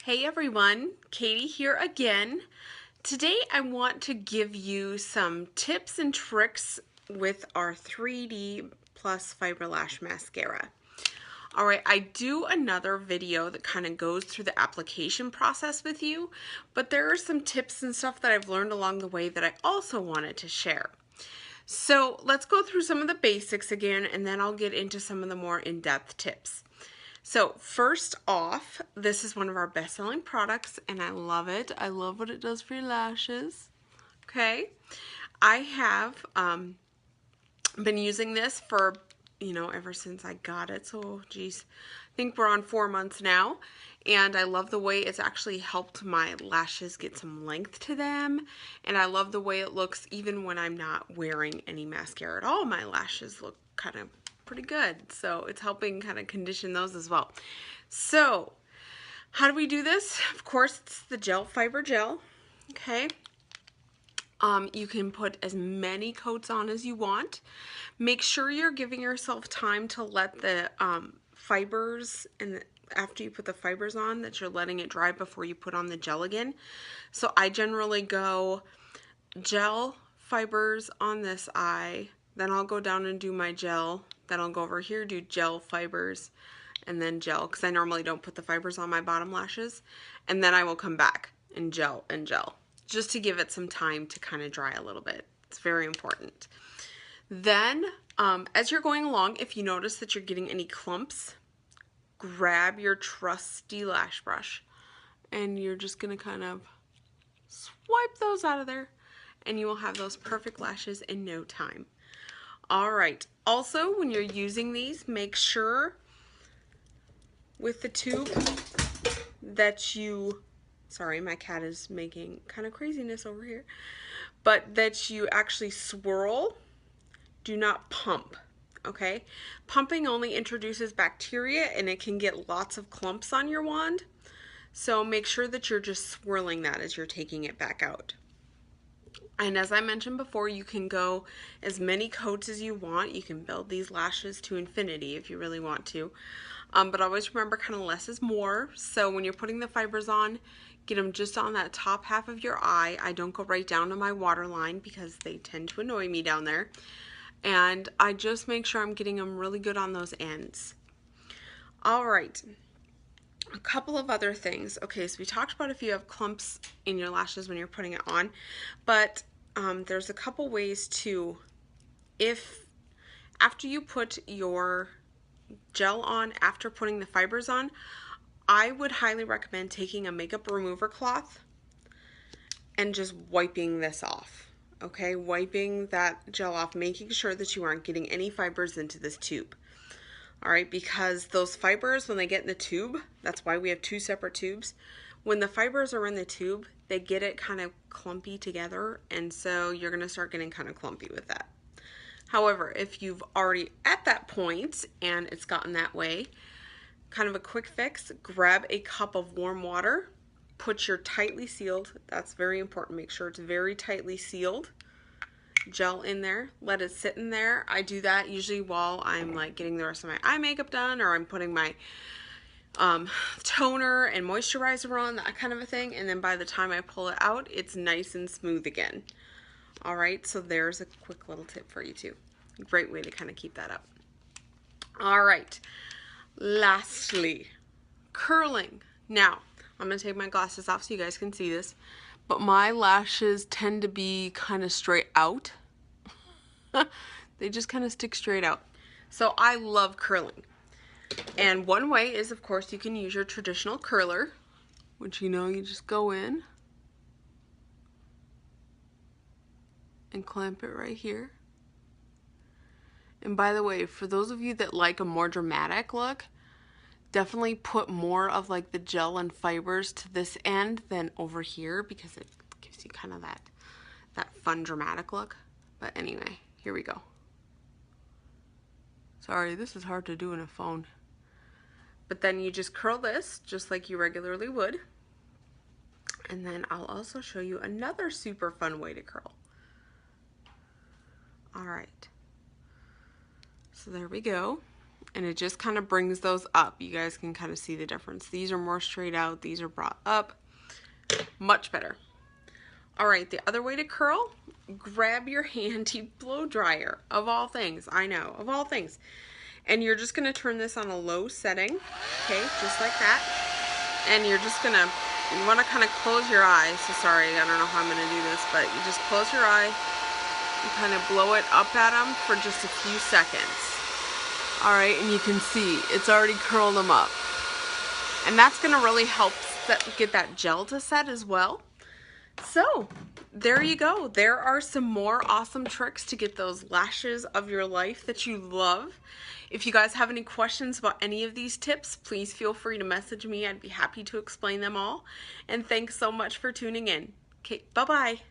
Hey everyone, Katie here again. Today I want to give you some tips and tricks with our 3D Plus Fiber Lash Mascara. Alright, I do another video that kind of goes through the application process with you, but there are some tips and stuff that I've learned along the way that I also wanted to share. So let's go through some of the basics again, and then I'll get into some of the more in-depth tips. So first off, this is one of our best-selling products, and I love it. I love what it does for your lashes. Okay, I have been using this for, ever since I got it. So, geez, I think we're on 4 months now, and I love the way it's actually helped my lashes get some length to them, and I love the way it looks even when I'm not wearing any mascara at all. My lashes look kind of pretty good, so it's helping kind of condition those as well. So how do we do this? Of course, it's the gel fiber gel. Okay, you can put as many coats on as you want. Make sure you're giving yourself time to let the fibers, and after you put the fibers on, that you're letting it dry before you put on the gel again. So I generally go gel fibers on this eye, then I'll go down and do my gel, then I'll go over here, do gel fibers, and then gel, because I normally don't put the fibers on my bottom lashes, and then I will come back and gel, just to give it some time to kind of dry a little bit. It's very important. Then, as you're going along, if you notice that you're getting any clumps, grab your trusty lash brush, and you're just going to kind of swipe those out of there, and you will have those perfect lashes in no time. Alright, also when you're using these, make sure with the tube that you, sorry, my cat is making kind of craziness over here, but that you actually swirl, do not pump, okay? Pumping only introduces bacteria and it can get lots of clumps on your wand, so make sure that you're just swirling that as you're taking it back out. And as I mentioned before, you can go as many coats as you want. You can build these lashes to infinity if you really want to. But always remember, kind of less is more. So when you're putting the fibers on, get them just on that top half of your eye. I don't go right down to my waterline because they tend to annoy me down there. And I just make sure I'm getting them really good on those ends. All right. A couple of other things. Okay, so we talked about if you have clumps in your lashes when you're putting it on, but there's a couple ways to, if after you put your gel on, after putting the fibers on, I would highly recommend taking a makeup remover cloth and just wiping this off. Okay, wiping that gel off, making sure that you aren't getting any fibers into this tube. Alright, because those fibers, when they get in the tube, that's why we have two separate tubes. When the fibers are in the tube, they get it kind of clumpy together, and so you're going to start getting kind of clumpy with that. However, if you've already at that point and it's gotten that way, kind of a quick fix, grab a cup of warm water, put your tightly sealed, that's very important, make sure it's very tightly sealed, gel in there, let it sit in there. I do that usually while I'm like getting the rest of my eye makeup done, or I'm putting my toner and moisturizer on, that kind of a thing, and then by the time I pull it out, it's nice and smooth again. Alright, so there's a quick little tip for you too. Great way to kind of keep that up. Alright, lastly, curling. Now, I'm going to take my glasses off so you guys can see this, but my lashes tend to be kind of straight out. They just kind of stick straight out. So I love curling. And one way is, of course, you can use your traditional curler, which you just go in and clamp it right here. And by the way, for those of you that like a more dramatic look, definitely put more of like the gel and fibers to this end than over here, because it gives you kind of that fun dramatic look. But anyway, here we go. Sorry, this is hard to do in a phone. But then you just curl this just like you regularly would. And then I'll also show you another super fun way to curl. Alright. So there we go. and it just kind of brings those up. You guys can kind of see the difference. These are more straight out, these are brought up. Much better. All right, the other way to curl, grab your handy blow dryer, of all things. I know, of all things. And you're just gonna turn this on a low setting, okay, just like that. And you're just gonna, you wanna kind of close your eyes. So sorry, I don't know how I'm gonna do this, but you just close your eye and kind of blow it up at them for just a few seconds. All right, and you can see it's already curled them up. And that's gonna really help get that gel to set as well. So there you go. There are some more awesome tricks to get those lashes of your life that you love. If you guys have any questions about any of these tips, please feel free to message me. I'd be happy to explain them all. And thanks so much for tuning in. Okay, bye-bye.